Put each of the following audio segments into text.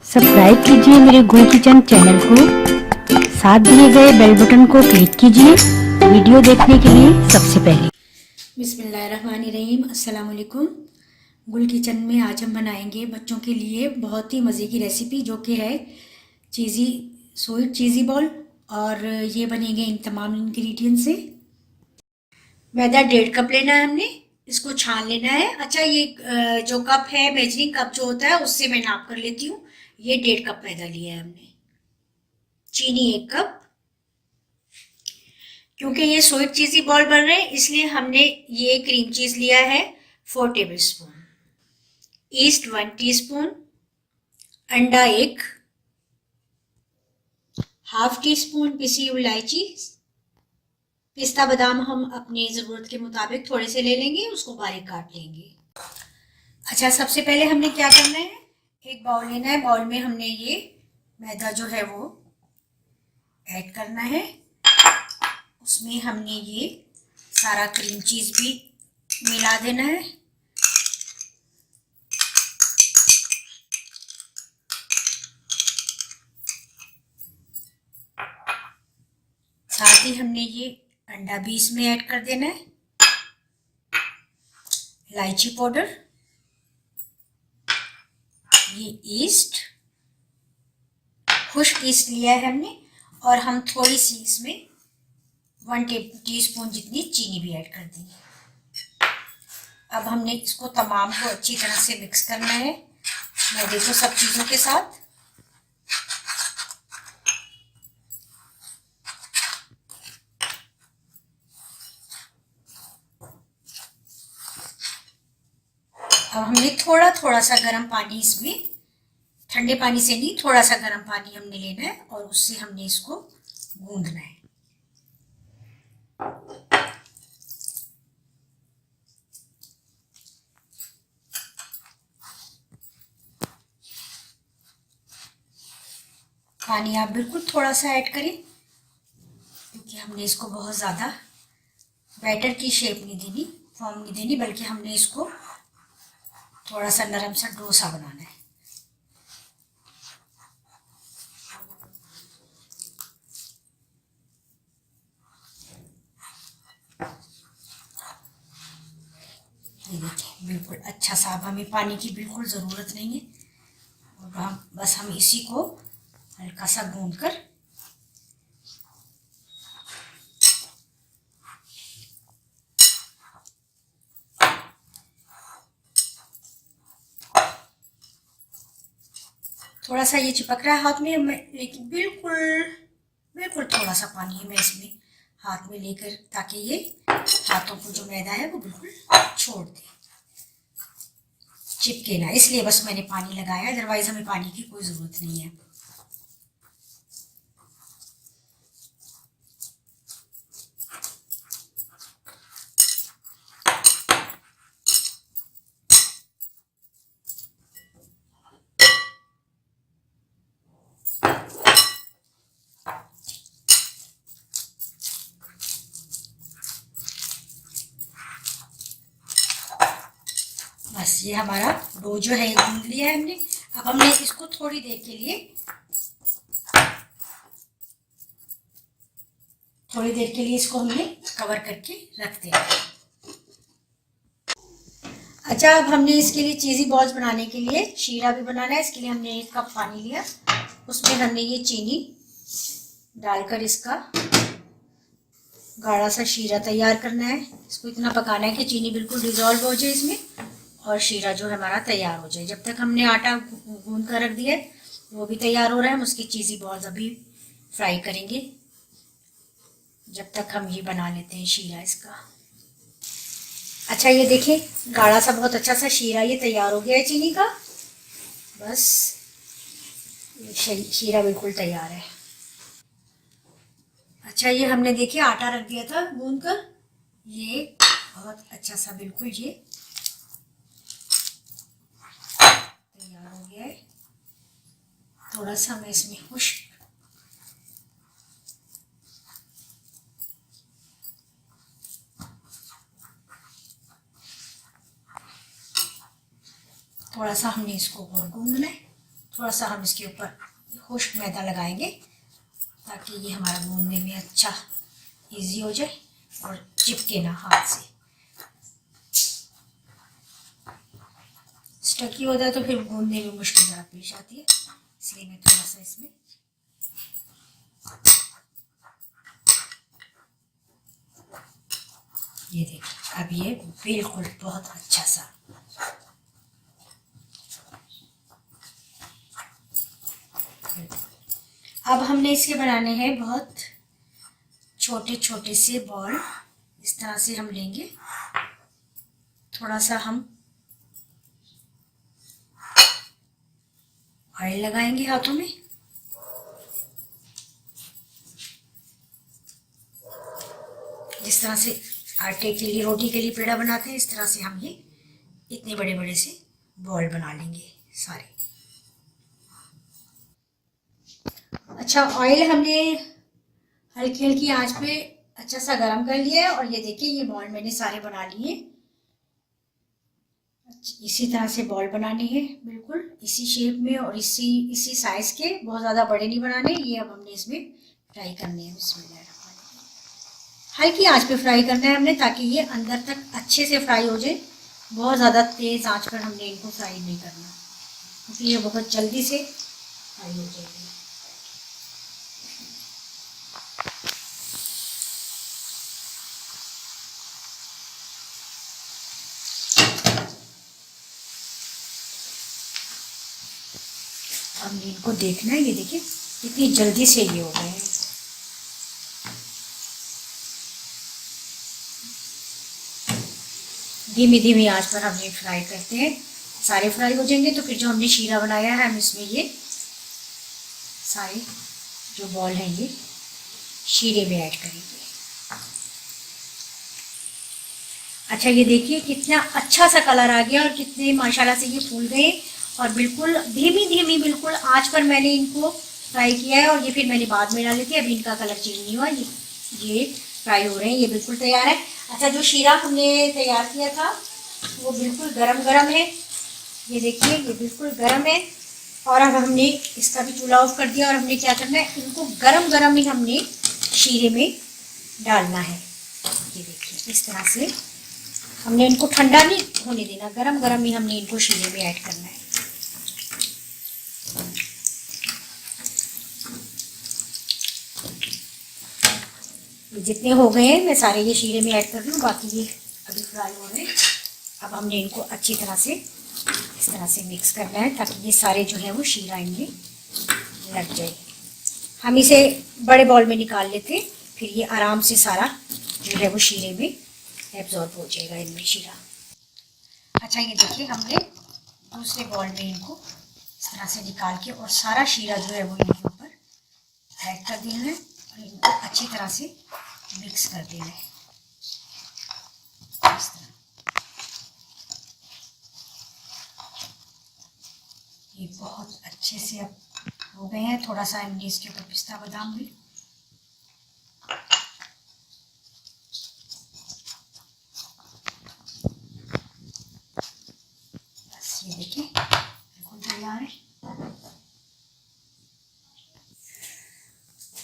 Subscribe कीजिए मेरे गुल किचन चैनल को, साथ दिए गए बेल बटन को क्लिक कीजिए वीडियो देखने के लिए सबसे पहले। बिस्मिल्लाहिर्रहमानिर्रहीम, अस्सलाम वालेकुम। गुल किचन में आज हम बनाएंगे बच्चों के लिए बहुत ही मज़े की रेसिपी जो कि है स्वीट चीज़ी बॉल। और ये बनेंगे इन तमाम इंग्रेडिएंट से। मैदा 1.5 कप लेना है हमने, इसको छान लेना है। अच्छा, ये जो कप है मेजरिंग कप जो होता है उससे मैं नाप कर लेती हूँ। ये 1.5 कप मैदा लिया है हमने। चीनी 1 कप। क्योंकि ये स्वीट चीज़ी बॉल बन रहे हैं इसलिए हमने ये क्रीम चीज़ लिया है 4 टेबल स्पून। East 1 teaspoon. अंडा 1। हाफ टी स्पून पिसी हुई इलायची। पिस्ता बादाम हम अपनी ज़रूरत के मुताबिक थोड़े से ले लेंगे, उसको बारीक काट लेंगे। अच्छा, सबसे पहले हमने क्या करना है, एक बाउल लेना है। बाउल में हमने ये मैदा जो है वो ऐड करना है। उसमें हमने ये सारा क्रीम चीज़ भी मिला देना है। साथ ही हमने ये अंडा भी इसमें ऐड कर देना है। इलायची पाउडर, ये ईस्ट, खुश्क ईस्ट लिया है हमने। और हम थोड़ी सी इसमें 1 टीस्पून जितनी चीनी भी ऐड कर देंगे। अब हमने इसको तमाम को अच्छी तरह से मिक्स करना है मैदे को सब चीज़ों के साथ। अब हमने थोड़ा थोड़ा सा गर्म पानी इसमें, ठंडे पानी से नहीं, थोड़ा सा गर्म पानी हमने लेना है और उससे हमने इसको गूंदना है। पानी आप बिल्कुल थोड़ा सा ऐड करें क्योंकि हमने इसको बहुत ज़्यादा बैटर की शेप नहीं देनी, फॉर्म नहीं देनी, बल्कि हमने इसको थोड़ा सा नरम सा डोसा बनाना है। ये देखिए, बिल्कुल अच्छा सा। अब हमें पानी की बिल्कुल ज़रूरत नहीं है और हम इसी को हल्का सा गूंद कर थोड़ा सा ये चिपक रहा है हाथ में, लेकिन बिल्कुल बिल्कुल थोड़ा सा पानी मैं इसमें हाथ में लेकर, ताकि ये हाथों को जो मैदा है वो बिल्कुल छोड़ दे, चिपके ना, इसलिए बस मैंने पानी लगाया। अदरवाइज हमें पानी की कोई ज़रूरत नहीं है। बस ये हमारा डो जो है गूंद लिया है हमने। अब हमने इसको थोड़ी देर के लिए इसको हमने कवर करके रख दिया। अच्छा, अब हमने इसके लिए चीज़ी बॉल्स बनाने के लिए शीरा भी बनाना है। इसके लिए हमने 1 कप पानी लिया, उसमें हमने ये चीनी डालकर इसका गाढ़ा सा शीरा तैयार करना है। इसको इतना पकाना है कि चीनी बिल्कुल डिजॉल्व हो जाए इसमें और शीरा जो है हमारा तैयार हो जाए। जब तक हमने आटा गूंद कर रख दिया है वो भी तैयार हो रहा है। हम उसकी चीज़ी बॉल्स अभी फ्राई करेंगे जब तक हम ये बना लेते हैं शीरा इसका। अच्छा, ये देखिए, गाढ़ा सा बहुत अच्छा सा शीरा ये तैयार हो गया है चीनी का। बस शीरा बिल्कुल तैयार है। अच्छा, ये हमने देखिए आटा रख दिया था गूंद कर, ये बहुत अच्छा सा बिल्कुल ये तैयार हो गया है। थोड़ा सा मैं इसमें खुश्क थोड़ा सा हमने इसको और गूंदना है। थोड़ा सा हम इसके ऊपर खुश्क मैदा लगाएंगे ताकि ये हमारा गूंदने में अच्छा इजी हो जाए और चिपके ना हाथ से। स्टकी होता है तो फिर गूंदने में मुश्किल पेश आती है, इसलिए मैं थोड़ा सा इसमें ये देखिए अब ये बिल्कुल बहुत अच्छा सा अब हमने इसके बनाने हैं बहुत छोटे छोटे से बॉल। इस तरह से हम लेंगे, थोड़ा सा हम ऑयल लगाएंगे हाथों में, जिस तरह से आटे के लिए रोटी के लिए पेड़ा बनाते हैं इस तरह से हम ये इतने बड़े बड़े से बॉल बना लेंगे सारे। अच्छा, ऑयल हमने हल्की हल्की आंच पे अच्छा सा गरम कर लिया है और ये देखिए ये बॉल मैंने सारे बना लिए। इसी तरह से बॉल बनाने हैं, बिल्कुल इसी शेप में और इसी साइज के, बहुत ज़्यादा बड़े नहीं बनाने। ये अब हमने इसमें फ्राई करने हैं। बिस्मिल्लाह, हल्की आंच पे फ्राई करना है हमने ताकि ये अंदर तक अच्छे से फ्राई हो जाए। बहुत ज़्यादा तेज़ आंच पर हमने इनको फ्राई नहीं करना क्योंकि ये बहुत जल्दी से फ्राई हो जाएगी। हमने इनको देखना है, ये देखिए कितनी जल्दी से ये हो गए हैं। धीमी धीमी आंच पर हम ये फ्राई करते हैं, सारे फ्राई हो जाएंगे तो फिर जो हमने शीरा बनाया है हम इसमें ये सारे जो बॉल हैं ये शीरे में ऐड करेंगे। अच्छा, ये देखिए कितना अच्छा सा कलर आ गया और कितने माशाल्लाह से ये फूल गए और बिल्कुल धीमी धीमी बिल्कुल आंच पर मैंने इनको फ्राई किया है और ये फिर मैंने बाद में डाले थे। अभी इनका कलर चेंज नहीं हुआ, ये फ्राई हो रहे हैं, ये बिल्कुल तैयार है। अच्छा, जो शीरा हमने तैयार किया था वो बिल्कुल गरम गरम है, ये देखिए ये बिल्कुल गरम है। और अब हमने इसका भी चूल्हा ऑफ कर दिया और हमने क्या करना है, इनको गरम गरम ही हमने शीरे में डालना है। ये देखिए इस तरह से हमने इनको ठंडा नहीं होने देना, गरम गरम ही हमने इनको शीरे में ऐड करना है। जितने हो गए हैं मैं सारे ये शीरे में ऐड कर दूँ, बाकी ये अभी फ्राई हो रहे हैं। अब हमने इनको अच्छी तरह से इस तरह से मिक्स करना है ताकि ये सारे जो है वो शीरा इनमें लग जाए। हम इसे बड़े बॉल में निकाल लेते, फिर ये आराम से सारा जो है वो शीरे में एब्जॉर्ब हो जाएगा इनमें शीरा। अच्छा, ये देखिए हमने दूसरे बॉल में इनको इस तरह से निकाल के और सारा शीरा जो है वो इनके ऊपर ऐड कर देना है और इनको अच्छी तरह से मिक्स कर देना है इस तरह। ये बहुत अच्छे से अब हो गए हैं। थोड़ा सा हमने इसके ऊपर पिस्ता बादाम भी बस, ये देखिए बिल्कुल तैयार है।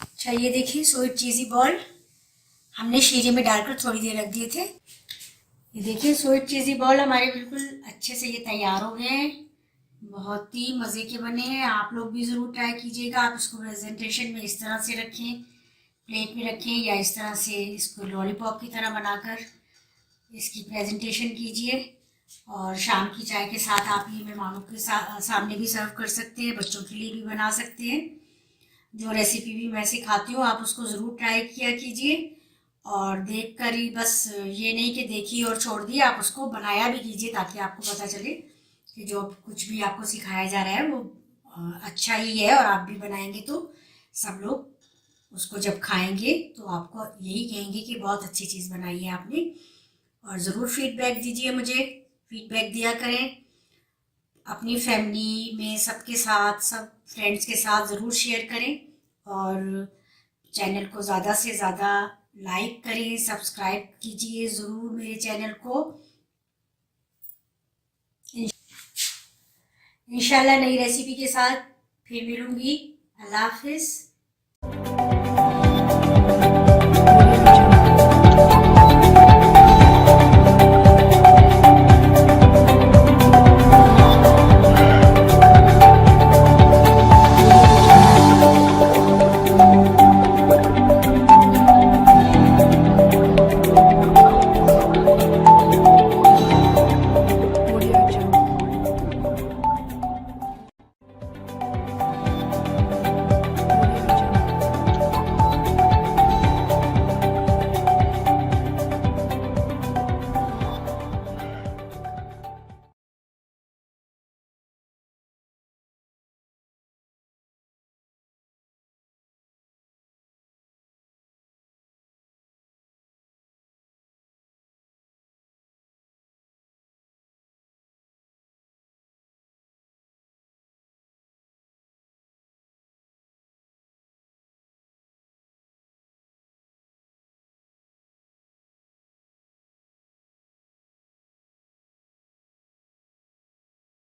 अच्छा, ये देखिए स्वीट चीज़ी बॉल हमने शीरे में डालकर थोड़ी देर रख दिए थे। ये देखिए स्वीट चीज़ी बॉल हमारे बिल्कुल अच्छे से ये तैयार हो गए हैं, बहुत ही मज़े के बने हैं। आप लोग भी ज़रूर ट्राई कीजिएगा। आप इसको प्रेजेंटेशन में इस तरह से रखें, प्लेट में रखें, या इस तरह से इसको लॉलीपॉप की तरह बनाकर इसकी प्रेजेंटेशन कीजिए और शाम की चाय के साथ आप ये मेहमानों के सामने भी सर्व कर सकते हैं, बच्चों के लिए भी बना सकते हैं। जो रेसिपी भी मैं सिखाती हूँ आप उसको ज़रूर ट्राई किया कीजिए और देख कर ही बस ये नहीं कि देखिए और छोड़ दिए, आप उसको बनाया भी कीजिए ताकि आपको पता चले कि जो कुछ भी आपको सिखाया जा रहा है वो अच्छा ही है। और आप भी बनाएंगे तो सब लोग उसको जब खाएंगे तो आपको यही कहेंगे कि बहुत अच्छी चीज़ बनाई है आपने। और ज़रूर फीडबैक दीजिए, मुझे फीडबैक दिया करें। अपनी फैमिली में सबके साथ, सब फ्रेंड्स के साथ ज़रूर शेयर करें और चैनल को ज़्यादा से ज़्यादा लाइक करें, सब्सक्राइब कीजिए ज़रूर मेरे चैनल को। इंशाल्लाह नई रेसिपी के साथ फिर मिलूंगी। अल्लाह हाफिज़।